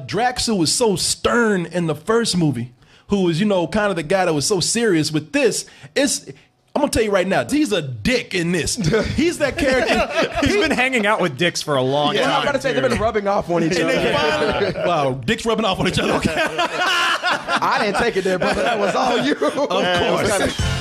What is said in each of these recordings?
Drax, who was so stern in the first movie, who was, kind of the guy that was so serious with this, I'm going to tell you right now, he's a dick in this. He's that character. He's been hanging out with dicks for a long time. I'm about to say they've been rubbing off on each other. Wow, dicks rubbing off on each other. Okay. I didn't take it there, brother. That was all you. Of course.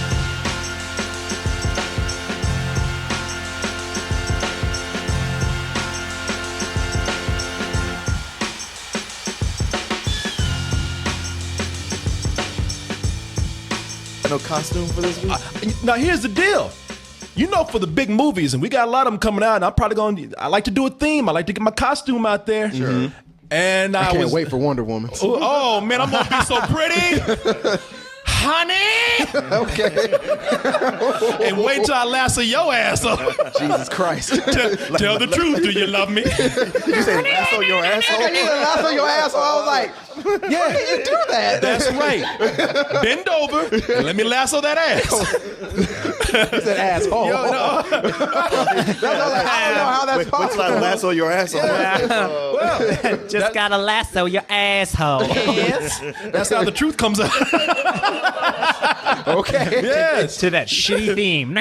No costume for this week? Now here's the deal. For the big movies, and we got a lot of them coming out, and I like to do a theme. I like to get my costume out there. Sure. And I can't wait for Wonder Woman. Oh man, I'm gonna be so pretty. Honey. Okay. And wait till I lasso your ass up. Jesus Christ. Tell the truth. Do you love me? Did you say lasso your asshole? You said lasso your asshole. I was like, yeah, you do that. That's right. Bend over and let me lasso that ass. You said asshole. Yo, no. I don't know how that's possible. What's like lasso your asshole? Well, Just gotta lasso your asshole. yes. That's how the truth comes out. Okay. Yes. To that shitty theme.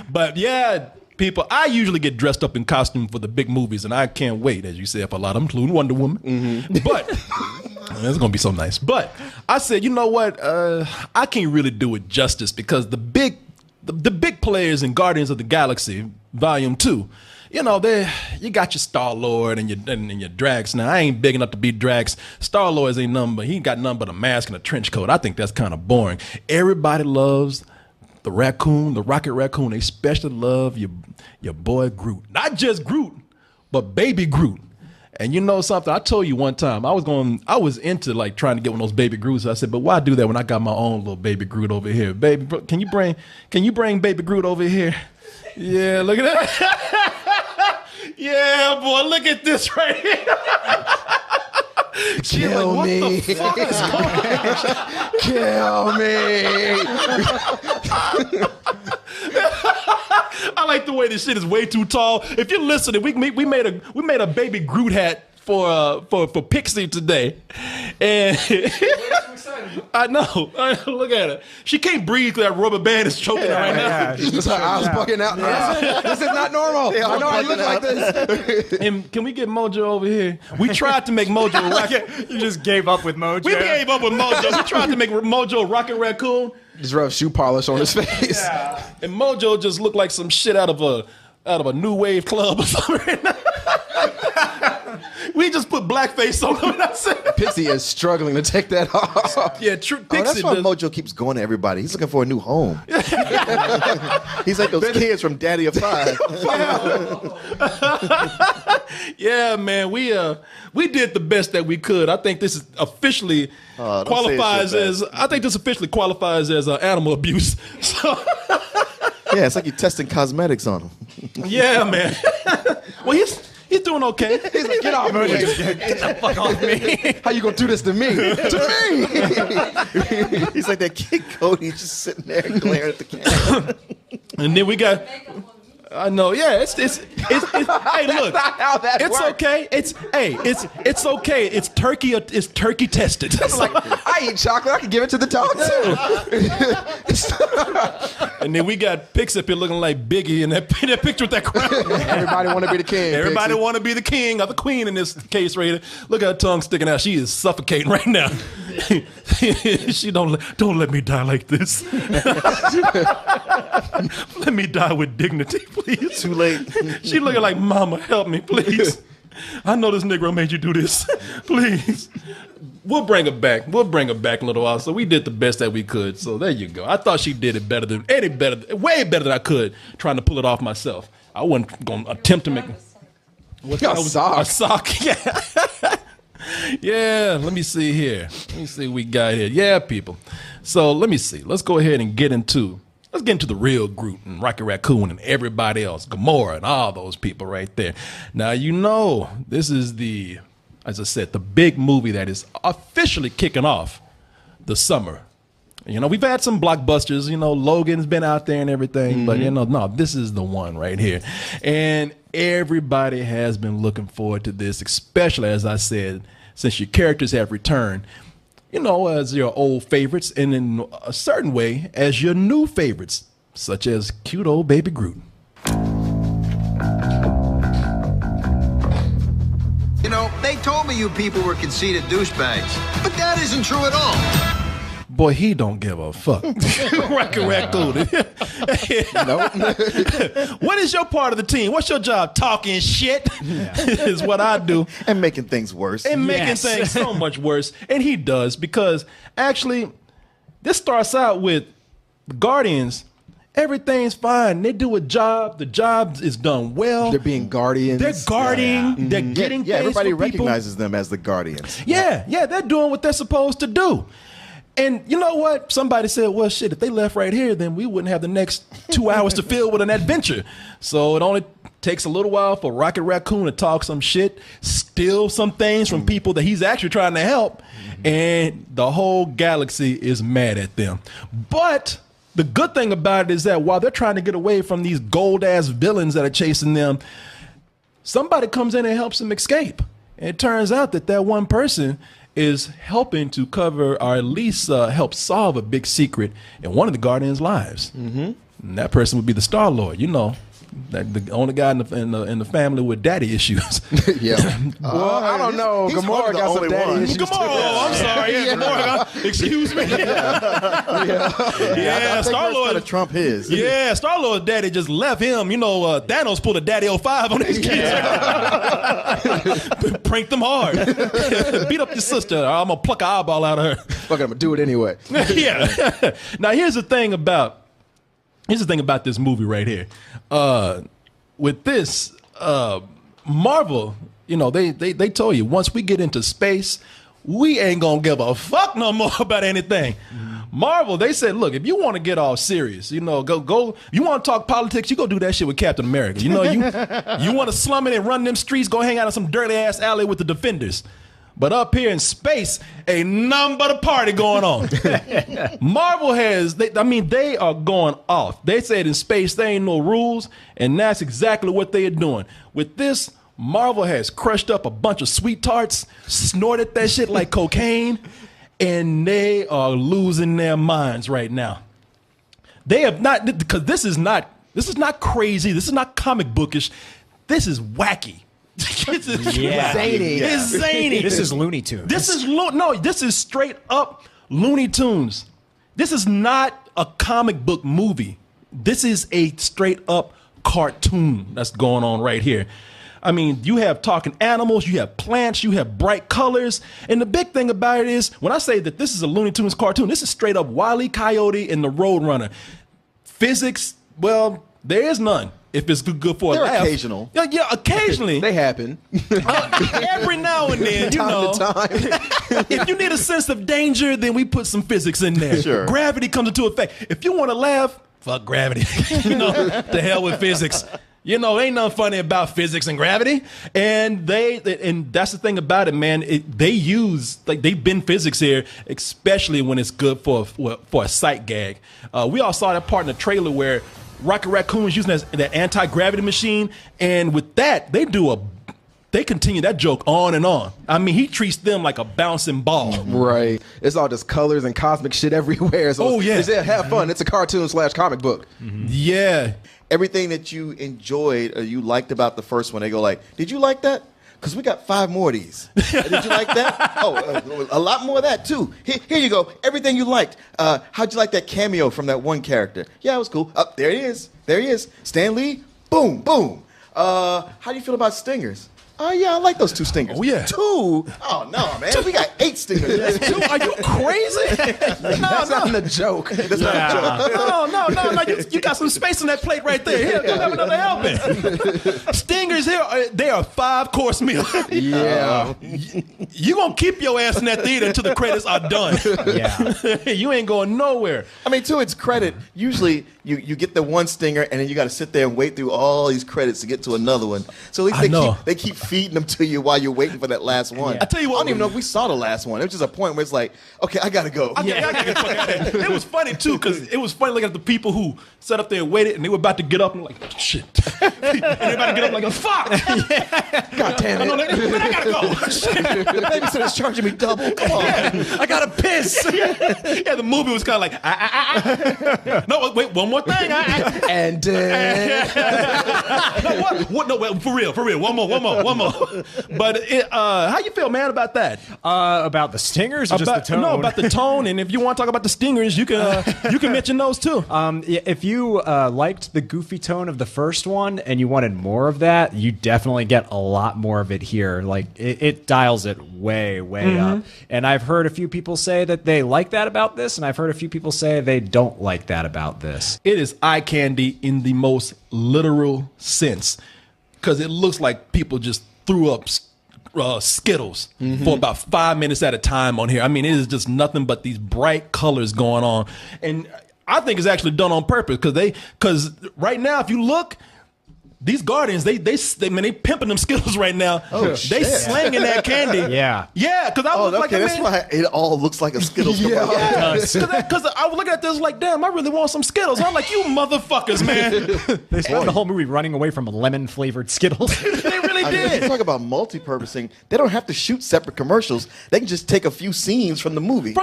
But yeah, people, I usually get dressed up in costume for the big movies, and I can't wait, as you said, for a lot of them, including Wonder Woman. Mm-hmm. But it's going to be so nice. But I said, you know what? I can't really do it justice because the big players in Guardians of the Galaxy Volume 2, you got your Star-Lord and your Drax. Now, I ain't big enough to be Drax. Star-Lord ain't nothing but, he ain't got nothing but a mask and a trench coat. I think that's kind of boring. Everybody loves the Raccoon, the Rocket Raccoon. They especially love your boy Groot. Not just Groot, but baby Groot. And you know something? I told you one time, I was into like trying to get one of those baby Groots. I said, but why do that when I got my own little baby Groot over here? Baby, can you bring baby Groot over here? Yeah, look at that. Yeah, boy, look at this right here. Kill like, me. What the fuck is Kill me. I like the way this shit is way too tall. If you're listening, we made a baby Groot hat for Pixie today, and I know. Look at her. She can't breathe because that rubber band is choking her right now. Just her eyes bucking out. This is not normal. I know I look like this. And can we get Mojo over here? We tried to make Mojo Rocket. You just gave up with Mojo. We gave up with Mojo. We tried to make Mojo Rocket Raccoon. Just rub shoe polish on his face. Yeah. And Mojo just looked like some shit out of a new wave club or something. We just put blackface on him. That's it. Pixie is struggling to take that off. Yeah, Pixie. That's why Mojo keeps going to everybody. He's looking for a new home. He's like those kids from Daddy of Five. Yeah, man. We did the best that we could. I think this is officially qualifies as animal abuse. So. Yeah, it's like you're testing cosmetics on him. Yeah, man. Well, he's doing okay. He's like, get off me. Get the fuck off me. How you gonna do this to me? To me. He's like that kid Cody just sitting there glaring at the camera. And then we got. I know, yeah. It's hey, look, not how that it's works. okay. It's okay. It's turkey tested. Like, I eat chocolate. I can give it to the dog too. And then we got Pixie up here looking like Biggie in that picture with that crown. Everybody want to be the king. Everybody Pixie. want to be the king or the queen in this case right here. Look at her tongue sticking out. She is suffocating right now. She don't let me die like this. Let me die with dignity, please. Too late. She looking like, Mama, help me, please. I know this Negro made you do this. Please. We'll bring her back. We'll bring her back in a little while. So we did the best that we could. So there you go. I thought she did it way better than I could, trying to pull it off myself. I wasn't going to attempt to make a sock. Yeah. Yeah, let me see here. Let me see what we got here. Yeah, people. So let me see. Let's go ahead and get into the real Groot and Rocket Raccoon and everybody else, Gamora and all those people right there. Now, this is as I said, the big movie that is officially kicking off the summer We've had some blockbusters. Logan's been out there and everything, but no, this is the one right here, and everybody has been looking forward to this, especially as I said, since your characters have returned. As your old favorites, and in a certain way, as your new favorites, such as cute old baby Groot. They told me you people were conceited douchebags, but that isn't true at all. Boy, he don't give a fuck. Raccoon. What is your part of the team? What's your job? Talking shit is what I do. And making things worse. And making things so much worse. And he does, because actually, this starts out with Guardians. Everything's fine. They do a job. The job is done well. They're being guardians. They're guarding. Yeah. They're getting things everybody for people. recognizes them as the Guardians. Yeah, they're doing what they're supposed to do. And you know what? Somebody said, well, shit, if they left right here, then we wouldn't have the next 2 hours to fill with an adventure. So it only takes a little while for Rocket Raccoon to talk some shit, steal some things from people that he's actually trying to help, and the whole galaxy is mad at them. But the good thing about it is that while they're trying to get away from these gold-ass villains that are chasing them, somebody comes in and helps them escape. And it turns out that one person is helping to cover, or at least help solve a big secret in one of the Guardians' lives. And that person would be the Star-Lord, the only guy in the family with daddy issues. Yeah. Well, I don't know. Gamora got some daddy issues. Gamora, I'm sorry. Yeah, Gamora. Excuse me. Yeah, Star-Lord. To trump his. Yeah, Star-Lord's daddy just left him. Thanos pulled a Daddy 05 on his kids. Pranked them hard. Beat up your sister. I'm going to pluck an eyeball out of her. Fuck it, I'm going to do it anyway. Yeah. Now, here's the thing about this movie right here. With this, Marvel, they told you, once we get into space, we ain't gonna give a fuck no more about anything. Marvel, they said, look, if you want to get all serious, go. You want to talk politics, you go do that shit with Captain America. You want to slum it and run them streets, go hang out in some dirty ass alley with the Defenders. But up here in space, ain't nothing but a party going on. Marvel they are going off. They said in space there ain't no rules, and that's exactly what they are doing. With this, Marvel has crushed up a bunch of sweet tarts, snorted that shit like cocaine, and they are losing their minds right now. They have not, because this is not crazy, this is not comic bookish, this is wacky. This is zany. It's zany. This is Looney Tunes. This is straight up Looney Tunes. This is not a comic book movie. This is a straight up cartoon that's going on right here. I mean, you have talking animals, you have plants, you have bright colors. And the big thing about it is, when I say that this is a Looney Tunes cartoon, this is straight up Wile E. Coyote and the Roadrunner. Physics, well, there is none. If it's good for a laugh. They're occasional. Yeah, occasionally. They happen. Every now and then, Time to time. If you need a sense of danger, then we put some physics in there. Sure. Gravity comes into effect. If you want to laugh, fuck gravity. The hell with physics. Ain't nothing funny about physics and gravity. And that's the thing about it, man. They bend physics here, especially when it's good for a sight gag. We all saw that part in the trailer where Rocket Raccoon is using that anti-gravity machine, and with that, they continue that joke on and on. I mean, he treats them like a bouncing ball. Right. It's all just colors and cosmic shit everywhere. So yeah. Have fun. It's a cartoon / comic book. Yeah. Everything that you enjoyed or you liked about the first one, they go like, did you like that? Because we got 5 more of these. Did you like that? A lot more of that, too. Here you go. Everything you liked. How'd you like that cameo from that one character? Yeah, it was cool. There he is. There he is. Stan Lee. Boom, boom. How do you feel about stingers? Oh, yeah, I like those 2 stingers. Oh, yeah. 2? Oh, no, man. We got 8 stingers. 2? Are you crazy? That's not a joke. That's not a joke. No. You got some space on that plate right there. Here, go have another helping. Stingers here, they are 5-course meal. Yeah. You gonna keep your ass in that theater until the credits are done. Yeah. You ain't going nowhere. I mean, to its credit, usually you get the one stinger and then you got to sit there and wait through all these credits to get to another one. So at least they keep feeding them to you while you're waiting for that last one. I tell you what, I don't even know if we saw the last one. It was just a point where it's like, okay, I gotta go. I gotta get the fuck out of here. It was funny too, because it was funny looking at the people who sat up there and waited, and they were about to get up and like, shit. And they about to get up like, fuck. God damn it. I gotta go. The babysitter's charging me double. Come on. I gotta piss. Yeah, the movie was kind of like, no, wait, one more thing. And No, what? No, wait, for real. One more. But how you feel, man, about that? About the stingers or just the tone? No, about the tone. And if you want to talk about the stingers, you can mention those too. If you liked the goofy tone of the first one and you wanted more of that, you definitely get a lot more of it here. Like it dials it way up. And I've heard a few people say that they like that about this, and I've heard a few people say they don't like that about this. It is eye candy in the most literal sense, because it looks like people just threw up Skittles for about 5 minutes at a time on here. I mean, it is just nothing but these bright colors going on, and I think it's actually done on purpose, because right now, if you look, these Guardians, they pimping them Skittles right now. Oh, they shit. slanging that candy. Yeah. Because I was like, that's why it all looks like a Skittles commercial. Because I was looking at this like, damn, I really want some Skittles. I'm like, you motherfuckers, man. They spent the whole movie running away from lemon-flavored Skittles. They really did. You talk about multi-purposing. They don't have to shoot separate commercials. They can just take a few scenes from the movie.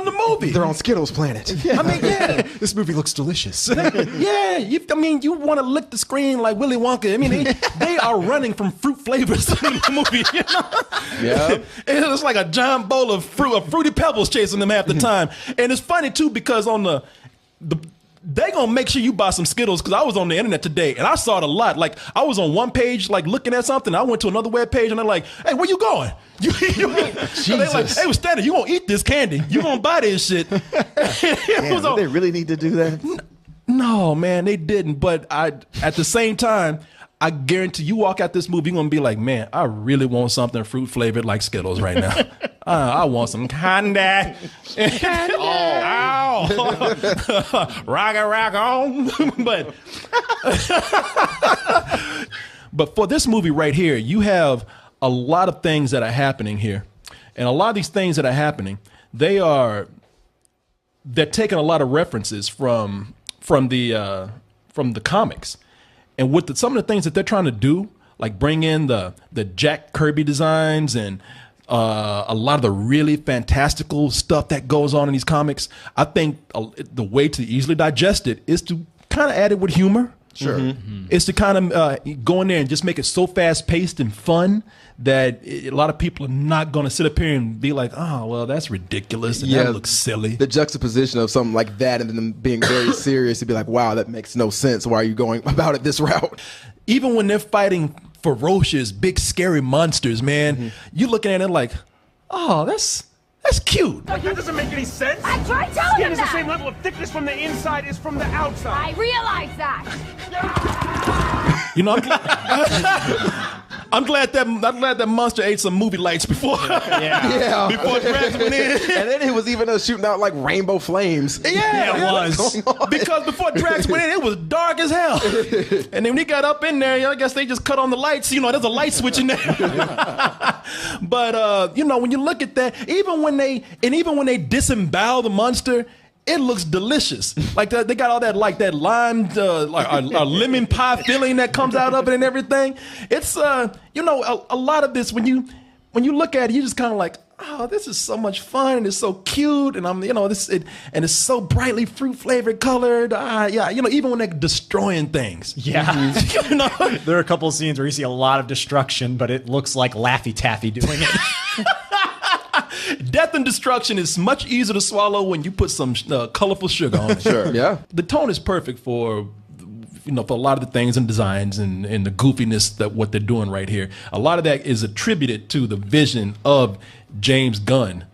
They're on Skittles Planet. I mean, yeah. This movie looks delicious. Yeah, you want to lick the screen like Willy Wonka. I mean, they are running from fruit flavors in the movie. You know? Yeah, it's like a giant bowl of fruity pebbles chasing them half the time. And it's funny too, because on they gonna make sure you buy some Skittles, because I was on the internet today and I saw it a lot. Like, I was on one page like looking at something, I went to another web page and they're like, hey, where you going? They're like, hey, Stanley, you gonna eat this candy, you gonna buy this shit. Damn, do they really need to do that? No, man, they didn't. But at the same time, I guarantee you walk out this movie, you're going to be like, man, I really want something fruit flavored like Skittles right now. I want some candy. Ow. rock on. But for this movie right here, you have a lot of things that are happening here. And a lot of these things that are happening, they're taking a lot of references from the comics. And with some of the things that they're trying to do, like bring in the Jack Kirby designs and a lot of the really fantastical stuff that goes on in these comics, I think the way to easily digest it is to kind of add it with humor. Sure. Is to kind of go in there and just make it so fast-paced and fun that a lot of people are not going to sit up here and be like, oh, well, that's ridiculous and that looks silly. The juxtaposition of something like that and then being very serious to be like, wow, that makes no sense. Why are you going about it this route? Even when they're fighting ferocious, big, scary monsters, man, you're looking at it like, oh, that's cute. That doesn't make any sense. I tried telling Skin him is that. the same level of thickness from the inside as from the outside. I realize that. You know, I'm glad that monster ate some movie lights before. Before Drax went in. And then he was even shooting out like rainbow flames. Yeah, it was. Because before Drax went in, it was dark as hell. And then when he got up in there, I guess they just cut on the lights. You know, there's a light switch in there. But you know, when you look at that, even when they disembowel the monster, it looks delicious. Like they got all that lime, like a lemon pie filling that comes out of it and everything. It's you know, a lot of this when you look at it, you just kind of like, oh, this is so much fun and it's so cute, and and it's so brightly fruit flavored colored. Yeah, you know, even when they're destroying things. Yeah. You know? There are a couple of scenes where you see a lot of destruction, but it looks like Laffy Taffy doing it. Death and destruction is much easier to swallow when you put some colorful sugar on it. Sure. Yeah. The tone is perfect for, you know, for a lot of the things and designs and the goofiness that what they're doing right here. A lot of that is attributed to the vision of James Gunn.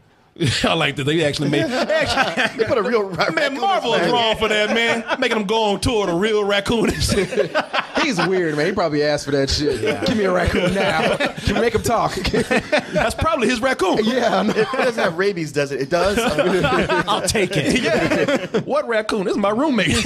I like that they actually made. They put a real raccoon. Man, Marvel is wrong for that, man. Making them go on tour with a real raccoon. He's weird, man. He probably asked for that shit. Give me a raccoon now. Can we make him talk? That's probably his raccoon. Yeah. It doesn't have rabies, does it? It does. I'll take it. Yeah. What raccoon? This is my roommate.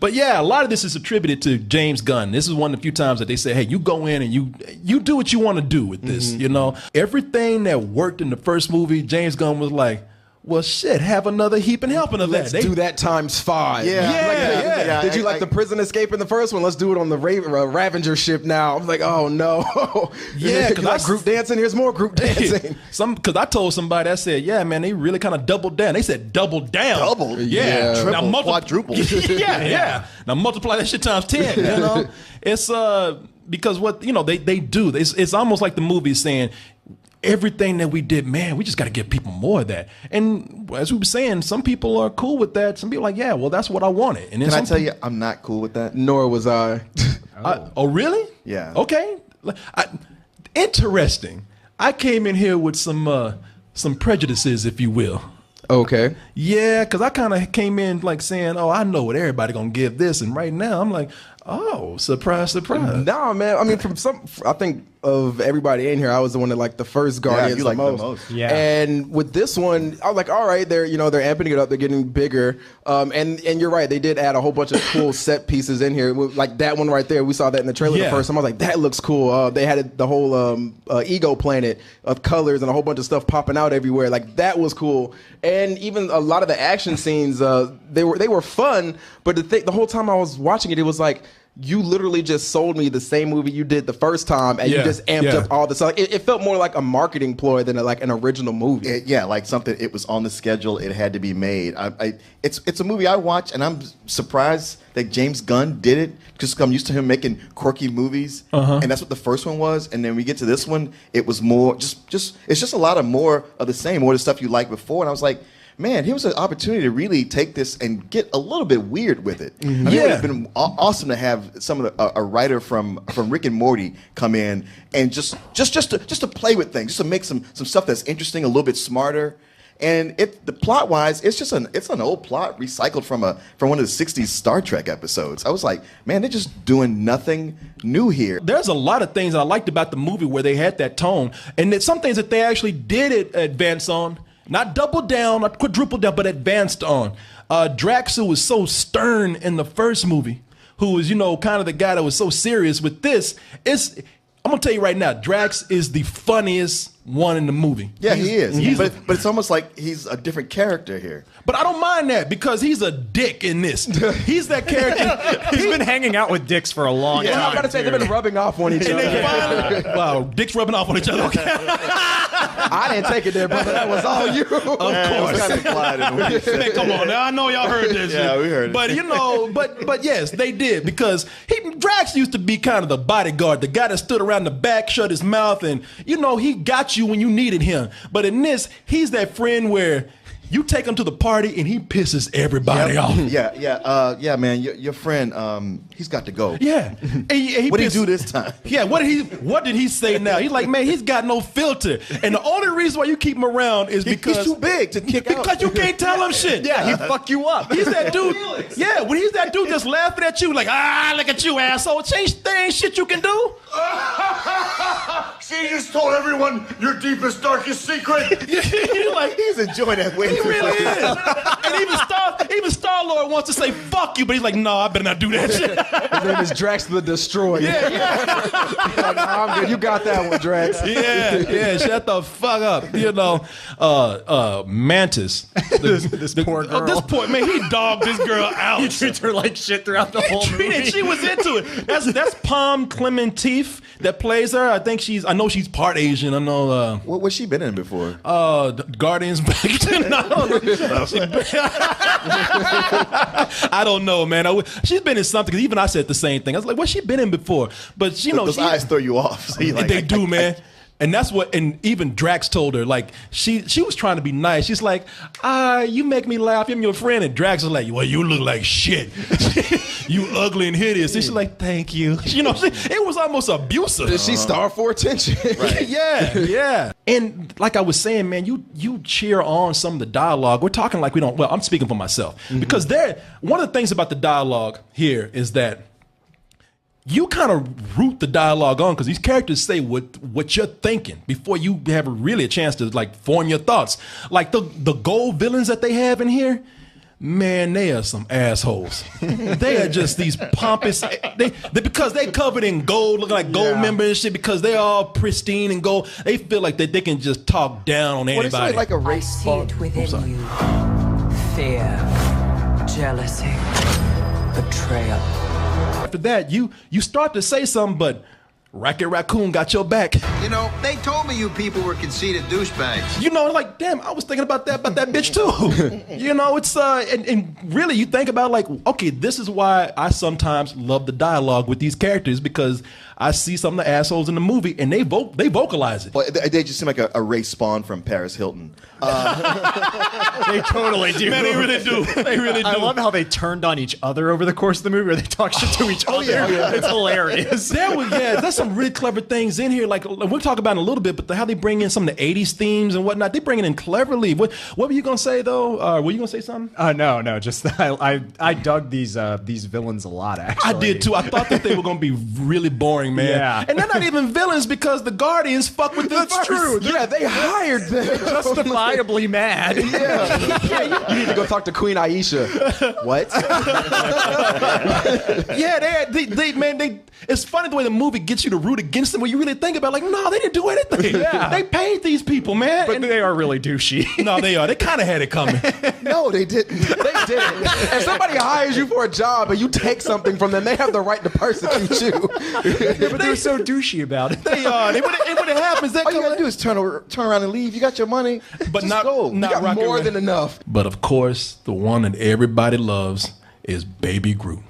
but yeah, a lot of this is attributed to James Gunn. This is one of the few times that they say, hey, you go in and you do what you want to do with this. You know, everything that worked in the first movie, James Gunn was like, well, shit, have another heap and helping of Let's that. do that times 5. Yeah. Did you like the prison escape in the first one? Let's do it on the Ravager ship now. I'm like, oh no. Yeah, because like group dancing. Here's more group dancing. Because I told somebody, I said, yeah, man, they really kind of doubled down. They said double down. Double? Yeah. Yeah. Triple, quadruple. yeah. Now multiply that shit times 10. You know, it's because what you know they do. It's almost like the movie saying, everything that we did, man, we just got to give people more of that. And as we were saying, some people are cool with that. Some people are like, yeah, well, that's what I wanted. And then Can I tell you, I'm not cool with that. Nor was I. Oh, really? Yeah. Okay. Interesting. I came in here with some prejudices, if you will. Okay. Yeah, because I kind of came in like saying, oh, I know what everybody going to give this. And right now, I'm like, oh, surprise, surprise. Nah, man. I mean, I think of everybody in here, I was the one that liked the first Guardians you liked the the most. most. Yeah. And with this one, I was like, all right, they're amping it up, they're getting bigger. And you're right, they did add a whole bunch of cool set pieces in here. Like that one right there, we saw that in the trailer the first time. I was like, that looks cool. They had the whole ego planet of colors and a whole bunch of stuff popping out everywhere. Like that was cool. And even a lot of the action scenes, they were fun. But the whole time I was watching it, it was like, you literally just sold me the same movie you did the first time, and you just amped up all this. Like, it felt more like a marketing ploy than like an original movie. Like something. It was on the schedule. It had to be made. It's a movie I watch, and I'm surprised that James Gunn did it. Just I'm used to him making quirky movies, and that's what the first one was. And then we get to this one, it was more it's just a lot of more of the same, more of the stuff you liked before. And I was like, man, here was an opportunity to really take this and get a little bit weird with it. I mean, it would have been awesome to have a writer from Rick and Morty come in and just to play with things, just to make some stuff that's interesting, a little bit smarter. And the plot wise, it's an old plot recycled from one of the '60s Star Trek episodes. I was like, man, they're just doing nothing new here. There's a lot of things that I liked about the movie where they had that tone, and some things that they actually did advance on. Not double down, not quadruple down, but advanced on. Drax, who was so stern in the first movie, who was, kind of the guy that was so serious. With this, I'm going to tell you right now, Drax is the funniest one in the movie. Yeah, he is. But it's almost like he's a different character here. But I don't mind that because he's a dick in this. He's that character. He's been hanging out with dicks for a long time. I'm about to say they've been rubbing off on each other. Wow, dicks rubbing off on each other. Okay. I didn't take it there, brother. That was all you. Of course. Kind of implied in what he said. Man, come on now. I know y'all heard this. Yeah, we heard it. But yes, they did because Drax used to be kind of the bodyguard, the guy that stood around the back, shut his mouth, and he got you when you needed him. But in this, he's that friend where you take him to the party and he pisses everybody off. Yeah, man. Your friend, he's got to go. Yeah. What did he do this time? Yeah, what did he say now? He's like, man, he's got no filter. And the only reason why you keep him around is because he's too big to kick out. Because you can't tell him shit. Yeah, he'd fuck you up. He's that dude. Yeah, when he's that dude just laughing at you like, look at you, asshole. There ain't shit you can do. See, you just told everyone your deepest, darkest secret. You're like, He's enjoying that way. he really is. And even Star-Lord wants to say fuck you, but he's like, no, I better not do that shit. His name is Drax the Destroyer. Yeah. Like, nah, I'm good. You got that one, Drax. Yeah, shut the fuck up. Mantis. This poor girl. This poor man, he dogged this girl out. He treats her like shit throughout the whole movie. She was into it. That's Palm Clementif that plays her. I know she's part Asian. I know. What's she been in before? Guardians back. I don't know, man. She's been in something. 'Cause even I said the same thing. I was like, what's she been in before? But Those eyes throw you off. So you're like, they do, man. And that's what, and even Drax told her, like, she was trying to be nice. She's like, you make me laugh. I'm your friend. And Drax was like, well, you look like shit. You ugly and hideous. And she's like, thank you. It was almost abusive. She starved for attention. Right. Yeah. And like I was saying, man, you cheer on some of the dialogue. We're talking like we don't, well, I'm speaking for myself. Because one of the things about the dialogue here is that you kind of root the dialogue on because these characters say what you're thinking before you have really a chance to like form your thoughts. Like the gold villains that they have in here, man, they are some assholes. They are just these pompous. They because they covered in gold, looking like gold members and shit. Because they're all pristine and gold, they feel like that they can just talk down on anybody. What is it like a race? I see it within you. Fear, jealousy, betrayal. After that, you start to say something, but Raccoon got your back. You know, they told me you people were conceited douchebags. You know, like, damn, I was thinking about that bitch too. You know, it's and really you think about like, okay, this is why I sometimes love the dialogue with these characters because I see some of the assholes in the movie and they vocalize it. Well, they just seem like a race spawn from Paris Hilton. They totally do. Man, they really do. They really do. I love how they turned on each other over the course of the movie, where they talk shit to each other. Yeah. It's hilarious. There's some really clever things in here. Like we'll talk about in a little bit, but how they bring in some of the '80s themes and whatnot. They bring it in cleverly. What were you gonna say though? Were you gonna say something? No. Just I dug these villains a lot. Actually, I did too. I thought that they were gonna be really boring, man. Yeah. And they're not even villains because the Guardians fuck with them. That's true. Yeah, they hired them. Justifiably mad. Yeah, you need to go talk to Queen Aisha. What? Yeah, they it's funny the way the movie gets you to root against them where you really think about like, no, they didn't do anything. Yeah. They paid these people, man. But they are really douchey. No, they are. They kind of had it coming. No, they didn't. They didn't. If somebody hires you for a job and you take something from them, they have the right to persecute you. Yeah, but they're so douchey about it. They are. And what happens, that All you gotta do is turn around and leave. You got your money. but Just not, go. not You got Rocket more Man. than enough. But of course, the one that everybody loves is Baby Groot.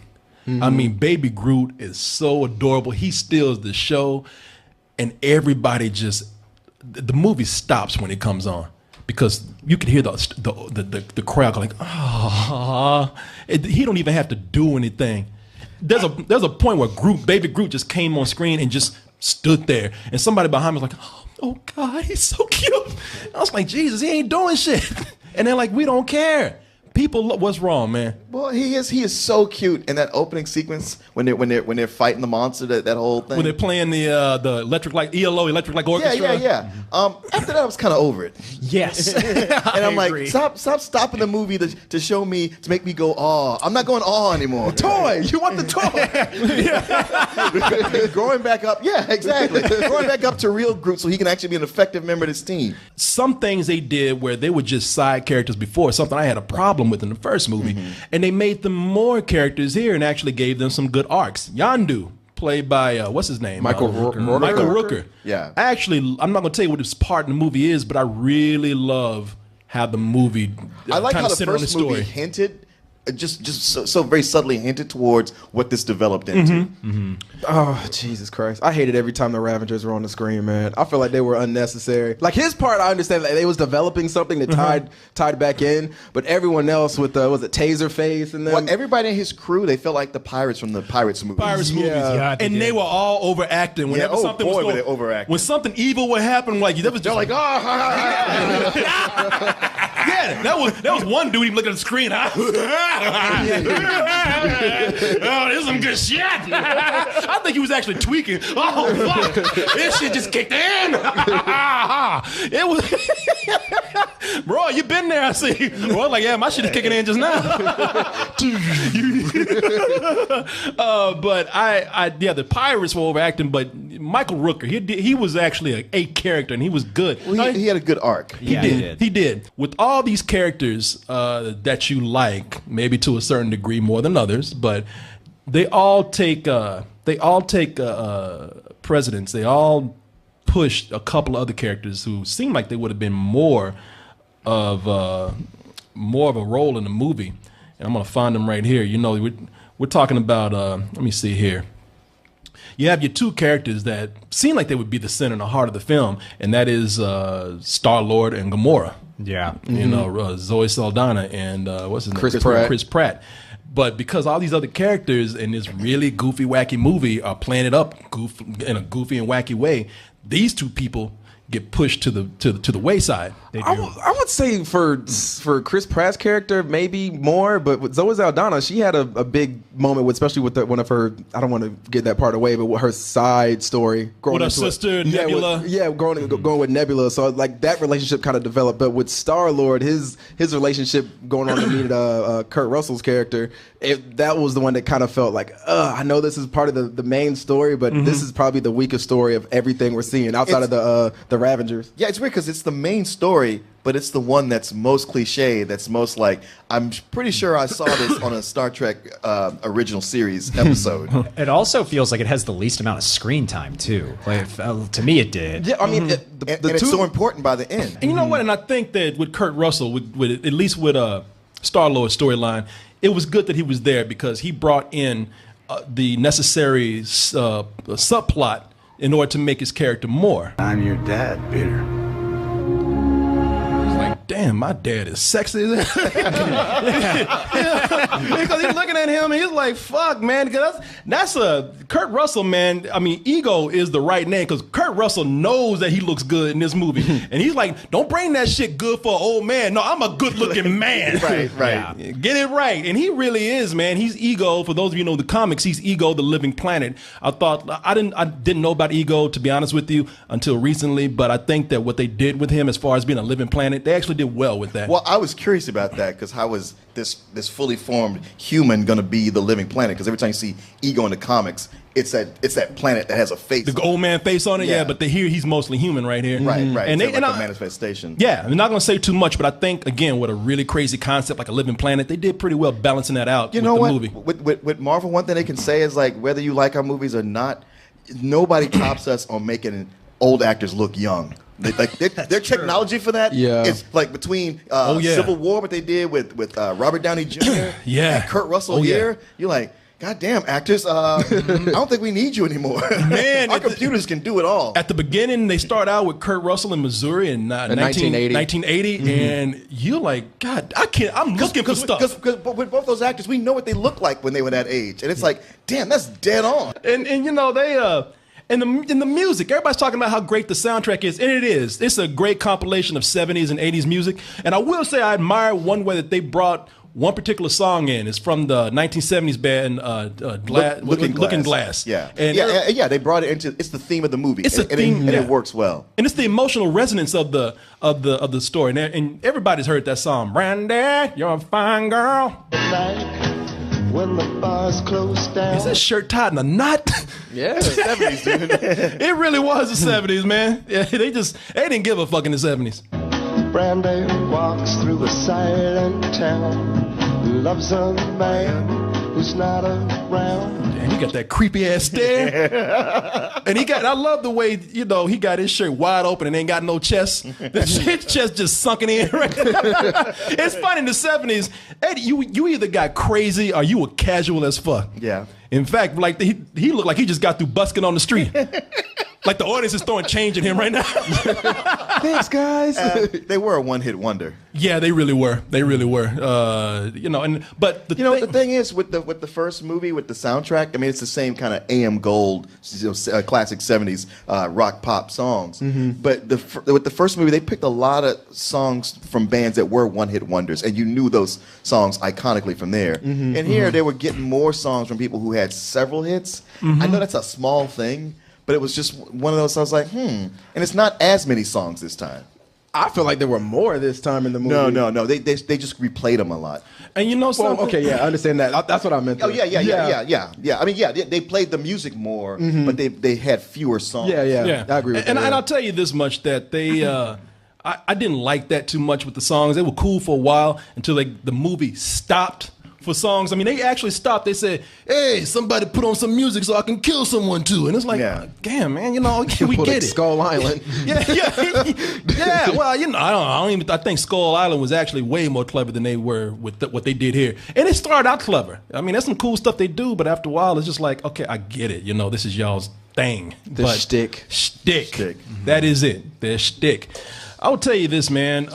I mean, Baby Groot is so adorable. He steals the show, and everybody the movie stops when it comes on because you can hear the crowd going like, ah. He don't even have to do anything. There's a point where Baby Groot just came on screen and just stood there, and somebody behind me was like, oh God, he's so cute. I was like, Jesus, he ain't doing shit. And they're like, we don't care. People, what's wrong, man? Well, he is so cute in that opening sequence when they're fighting the monster, that whole thing. When they're playing the electric light orchestra. Yeah. After that, I was kind of over it. Yes. And I'm like, agree. stop stopping the movie to show me, to make me go awe. I'm not going awe anymore. Toy, you want the toy? Growing back up, yeah, exactly. Growing back up to real Groot so he can actually be an effective member of this team. Some things they did where they were just side characters before, something I had a problem with in the first movie, and they made them more characters here and actually gave them some good arcs. Yondu, played by what's his name? Michael Rooker. Rooker. Michael Rooker. Yeah. Actually, I'm not going to tell you what his part in the movie is, but I really love how the movie I like kind how of the centered on first the movie story. hinted, just so very subtly hinted towards what this developed into. Oh, Jesus Christ. I hated every time the Ravengers were on the screen, man. I feel like they were unnecessary. Like his part, I understand that they was developing something that tied back in, but everyone else with was it Taserface and them? Well, everybody in his crew, they felt like the pirates from the Pirates movie. Movies, Yeah, they and did. they were all overacting. Whenever oh, something boy, was were going, they overacting. when something evil would happen, like that was just They're like, yeah, that was one dude even looking at the screen. Oh, this is some good shit. I think he was actually tweaking. Oh fuck, this shit just kicked in. It was, bro. You been there? I see. Bro, like, yeah, my shit is kicking in just now. But the pirates were overacting. But Michael Rooker, he was actually a character, and he was good. well, he had a good arc. He did. With all these characters that you like, maybe to a certain degree more than others, but they all take precedence. They all pushed a couple of other characters who seemed like they would have been more of a role in the movie. And I'm gonna find them right here. You know, we're talking about. Let me see here. You have your two characters that seem like they would be the center and the heart of the film, and that is Star-Lord and Gamora. Yeah. You know, Zoe Saldana and what's his name? Chris Pratt. But because all these other characters in this really goofy, wacky movie are playing it up in a goofy and wacky way, these two people get pushed to the wayside. I would say for Chris Pratt's character, maybe more, but with Zoe Saldana, she had a big moment, especially with one of her, I don't want to get that part away, but with her side story. With her sister, Nebula. Going with Nebula. So like that relationship kind of developed. But with Star-Lord, his relationship going on to meet Kurt Russell's character, that was the one that kind of felt like, I know this is part of the main story, but this is probably the weakest story of everything we're seeing outside of the Ravengers. Yeah, it's weird because it's the main story, but it's the one that's most cliche, that's most like, I'm pretty sure I saw this on a Star Trek original series episode. It also feels like it has the least amount of screen time, too. Like, to me, it did. Yeah, I mean, and it's so important by the end. And you know what? And I think that with Kurt Russell, with at least with Star-Lord's storyline, it was good that he was there because he brought in the necessary subplot in order to make his character more. I'm your dad, Peter. It's like, damn, my dad is sexy. Because he's looking at him and he's like, fuck, man. Because that's Kurt Russell, man. I mean, ego is the right name because Kurt Russell knows that he looks good in this movie. And he's like, don't bring that shit good for an old man. No, I'm a good looking man. Right. Yeah. Get it right. And he really is, man. He's Ego. For those of you who know the comics, he's Ego, the living planet. I didn't know about Ego, to be honest with you, until recently. But I think that what they did with him as far as being a living planet, they actually did well with that. Well, I was curious about that because how was this fully formed human going to be the living planet? Because every time you see Ego in the comics, it's that planet that has a face. The old man face on it, yeah. But here he's mostly human right here. Right. And like a manifestation. Yeah, I'm not going to say too much, but I think, again, with a really crazy concept like a living planet, they did pretty well balancing that out with the movie. With Marvel, one thing they can say is, like, whether you like our movies or not, nobody tops us on making old actors look young. Their technology for that is like between Civil War, what they did with Robert Downey Jr. and Kurt Russell here. You're like, God damn, actors, I don't think we need you anymore. Man, our computers can do it all. At the beginning, they start out with Kurt Russell in Missouri in 1980. And you're like, God, I'm looking for stuff. But with both those actors, we know what they look like when they were that age. And it's like, damn, that's dead on. And you know, they... In the music, everybody's talking about how great the soundtrack is, and it is. It's a great compilation of 70s and 80s music. And I will say I admire one way that they brought one particular song in. It's from the 1970s band Looking Glass. Yeah. They brought it into. It's the theme of the movie. It's a theme, and it works well. And it's the emotional resonance of the story. And everybody's heard that song. Brandy, you're a fine girl. When the bars closed down. Is that shirt tied in a knot? Yeah, the 70s, dude. It really was the 70s, man. Yeah, they didn't give a fuck in the 70s. Brandy walks through a silent town, loves a man who's not around. And he got that creepy ass stare. And I love the way, you know, he got his shirt wide open and ain't got no chest. His chest just sunken in. Right? It's funny in the 70s, Eddie, you either got crazy or you were casual as fuck. Yeah. In fact, like he looked like he just got through busking on the street. Like the audience is throwing change at him right now. Thanks, guys. They were a one-hit wonder. Yeah, they really were. They really were. The thing is with the first movie with the soundtrack. I mean, it's the same kind of AM gold, classic '70s rock pop songs. Mm-hmm. But with the first movie, they picked a lot of songs from bands that were one-hit wonders, and you knew those songs iconically from there. Mm-hmm. And here they were getting more songs from people who had several hits. Mm-hmm. I know that's a small thing. But it was just one of those, I was like, And it's not as many songs this time. I feel like there were more this time in the movie. No. They just replayed them a lot. And you know something? Well, okay, yeah, I understand that. That's what I meant. Oh, yeah. I mean, they played the music more, but they had fewer songs. Yeah. I agree with that. And I'll tell you this much, that they... I didn't like that too much with the songs. They were cool for a while until the movie stopped for songs. I mean, they actually stopped. They said, "Hey, somebody put on some music so I can kill someone too." And it's like, damn, man, you know, we get it. Skull Island. yeah. Well, you know, I think Skull Island was actually way more clever than they were with what they did here. And it started out clever. I mean, that's some cool stuff they do, but after a while, it's just like, okay, I get it. You know, this is y'all's thing. Shtick. Mm-hmm. That is it. Their shtick. I will tell you this, man.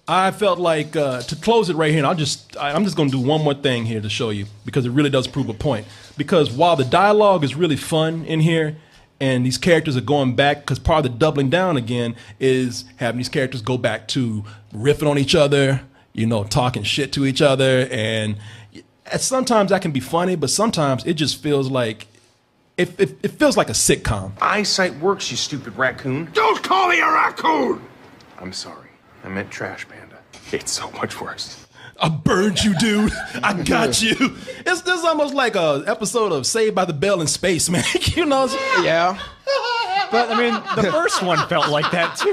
I felt like to close it right here, and I'm just going to do one more thing here to show you because it really does prove a point. Because while the dialogue is really fun in here, and these characters are going back, because part of the doubling down again is having these characters go back to riffing on each other, talking shit to each other, and sometimes that can be funny, but sometimes it just feels like it feels like a sitcom. Eyesight works, you stupid raccoon. Don't call me a raccoon! I'm sorry. I meant trash panda. It's so much worse. I burned you, dude. I got you. This is almost like a episode of Saved by the Bell in space, man. Yeah. But I mean, the first one felt like that too.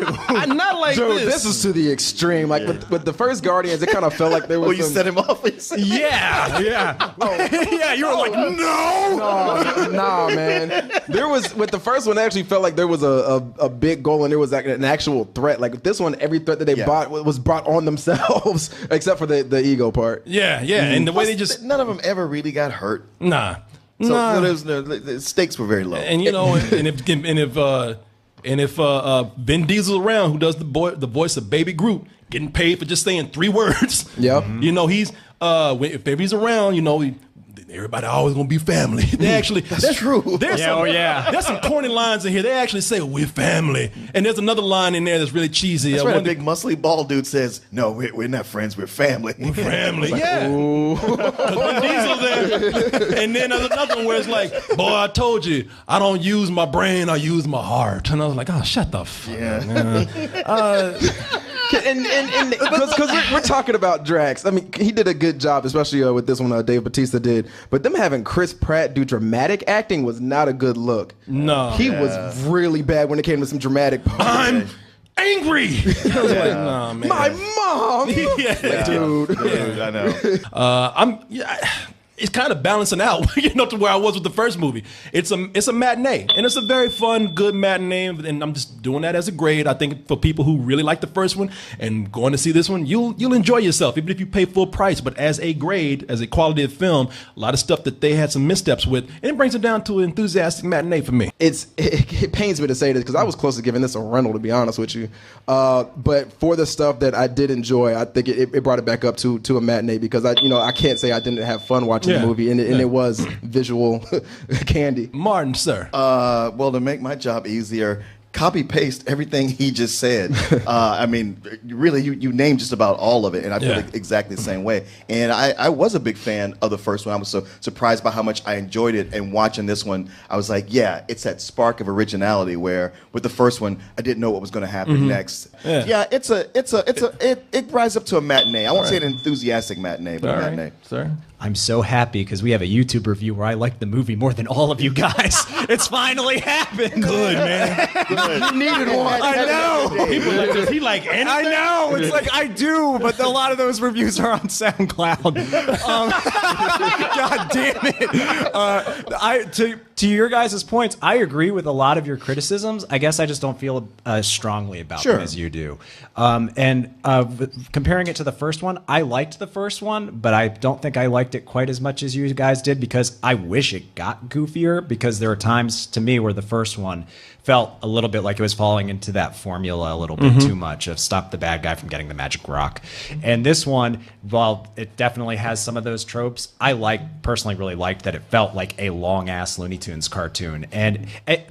Not like Dude, this. this is to the extreme. Like with the first Guardians, it kind of felt like there was you set him off. Yeah. Yeah, you were like, no. Nah, man. There was with the first one, it actually felt like there was a big goal and there was like an actual threat. Like with this one, every threat that they bought was brought on themselves, except for the ego part. Yeah, and the way they just none of them ever really got hurt. nah. So the stakes were very low. And if Vin Diesel's around, who does the voice of Baby Groot, getting paid for just saying 3 words. Yep. He's if he's around, everybody always gonna be family. They actually that's true. There's some corny lines in here. They actually say we're family, and there's another line in there that's really cheesy. That's right. A big muscly bald dude says, "No, we're not friends. We're family. We're family." Yeah. Vin Diesel there, and then there's another one where it's like, "Boy, I told you, I don't use my brain. I use my heart." And I was like, "Oh, shut the fuck up." And because we're talking about Drax. I mean, he did a good job, especially with this one Dave Bautista did. But them having Chris Pratt do dramatic acting was not a good look. No. He was really bad when it came to some dramatic parts. I'm angry. I was like, nah, man. My mom. Dude. I know. It's kind of balancing out, to where I was with the first movie. It's a matinee, and it's a very fun, good matinee, and I'm just doing that as a grade. I think for people who really like the first one and going to see this one, you'll enjoy yourself, even if you pay full price. But as a grade, as a quality of film, a lot of stuff that they had some missteps with, and it brings it down to an enthusiastic matinee for me. It pains me to say this because I was close to giving this a rental, to be honest with you. But for the stuff that I did enjoy, I think it brought it back up to a matinee because I can't say I didn't have fun watching the movie, and it was visual candy. Martin, sir. Well, to make my job easier, copy paste everything he just said. I mean, really, you named just about all of it, and I feel exactly the same way. And I was a big fan of the first one. I was so surprised by how much I enjoyed it. And watching this one, I was like, yeah, it's that spark of originality where with the first one, I didn't know what was going to happen next. Yeah, it rises up to a matinee. I won't say an enthusiastic matinee, but a matinee. Sir. I'm so happy because we have a YouTube review where I like the movie more than all of you guys. It's finally happened. Good, man. You needed one. I know. People like, does he like anything? I know. It's like I do, but a lot of those reviews are on SoundCloud. God damn it. To your guys' points, I agree with a lot of your criticisms. I guess I just don't feel as strongly about them as you do. Comparing it to the first one, I liked the first one, but I don't think I liked it quite as much as you guys did because I wish it got goofier because there were times to me where the first one felt a little bit like it was falling into that formula a little bit too much of stop the bad guy from getting the magic rock. And this one, while it definitely has some of those tropes, I personally really liked that it felt like a long ass Looney Tunes cartoon. And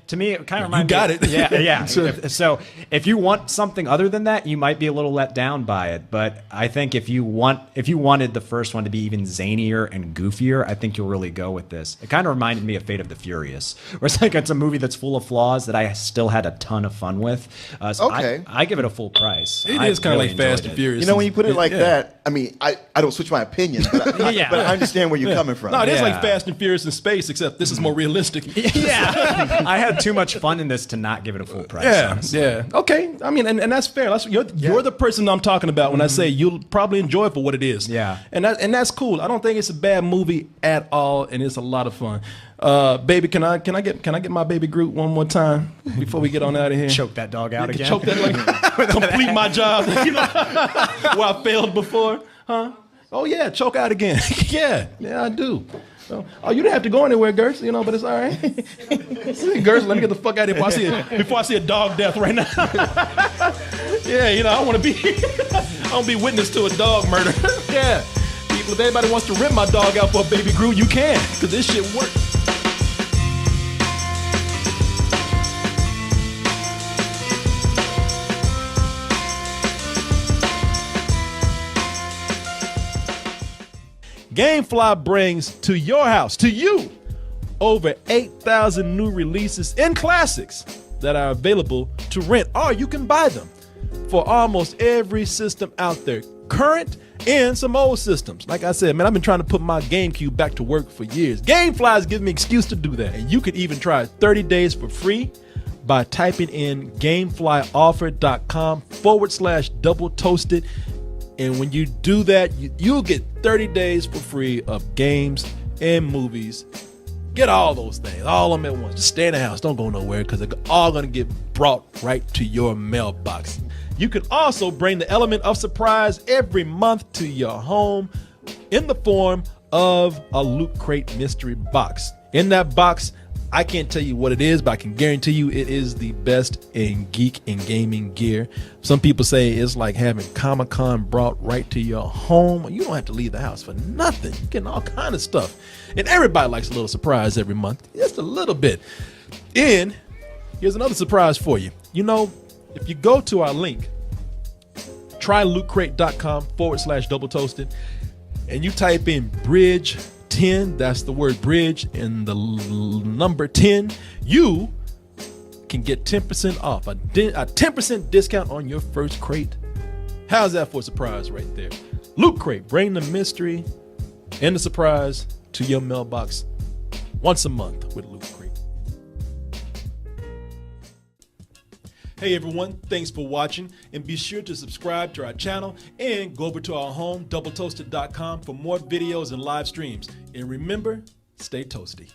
to me, it kind of reminded me. You got it. Yeah. So if you want something other than that, you might be a little let down by it. But I think if you wanted the first one to be even zanier and goofier, I think you'll really go with this. It kind of reminded me of Fate of the Furious, where it's like it's a movie that's full of flaws that I still had a ton of fun with. So I give it a full price. It is kind of like Fast and Furious. You know, when you put it like that, I mean, I don't switch my opinion, but I understand where you're coming from. No, it is like Fast and Furious in space, except this is more realistic. Yeah. I had too much fun in this to not give it a full price. Yeah. Okay. I mean, and that's fair. You're the person I'm talking about when I say you'll probably enjoy it for what it is. Yeah. And that's cool. I don't think it's a bad movie at all, and it's a lot of fun. Baby, can I get my baby Groot one more time before we get on out of here? Choke that dog out again. Choke that complete my job. Where I failed before, huh? Oh yeah, choke out again. yeah, I do. So, you didn't have to go anywhere, Gertz, but it's all right. Gertz, let me get the fuck out of here before I see a dog death right now. Yeah, I want to be witness to a dog murder. Yeah. People, if anybody wants to rip my dog out for a baby Groot, you can, because this shit works. GameFly brings to your house, to you, over 8,000 new releases and classics that are available to rent, or you can buy them for almost every system out there, current and some old systems. Like I said, man, I've been trying to put my GameCube back to work for years. GameFly's giving me an excuse to do that. And you could even try 30 days for free by typing in gameflyoffer.com/double toasted. And when you do that, you'll get 30 days for free of games and movies. Get all those things, all of them at once. Just stay in the house. Don't go nowhere because they're all going to get brought right to your mailbox. You can also bring the element of surprise every month to your home in the form of a Loot Crate mystery box. In that box, I can't tell you what it is, but I can guarantee you it is the best in geek and gaming gear. Some people say it's like having Comic-Con brought right to your home. You don't have to leave the house for nothing. You're getting all kind of stuff. And everybody likes a little surprise every month, just a little bit. And here's another surprise for you. You know, if you go to our link, trylootcrate.com/double toasted, and you type in bridge 10, that's the word bridge and the number 10, you can get 10% off, a 10% discount on your first crate. How's that for a surprise right there? Loot Crate, bring the mystery and the surprise to your mailbox once a month with Loot Crate. Hey everyone, thanks for watching, and be sure to subscribe to our channel and go over to our home, doubletoasted.com, for more videos and live streams. And remember, stay toasty.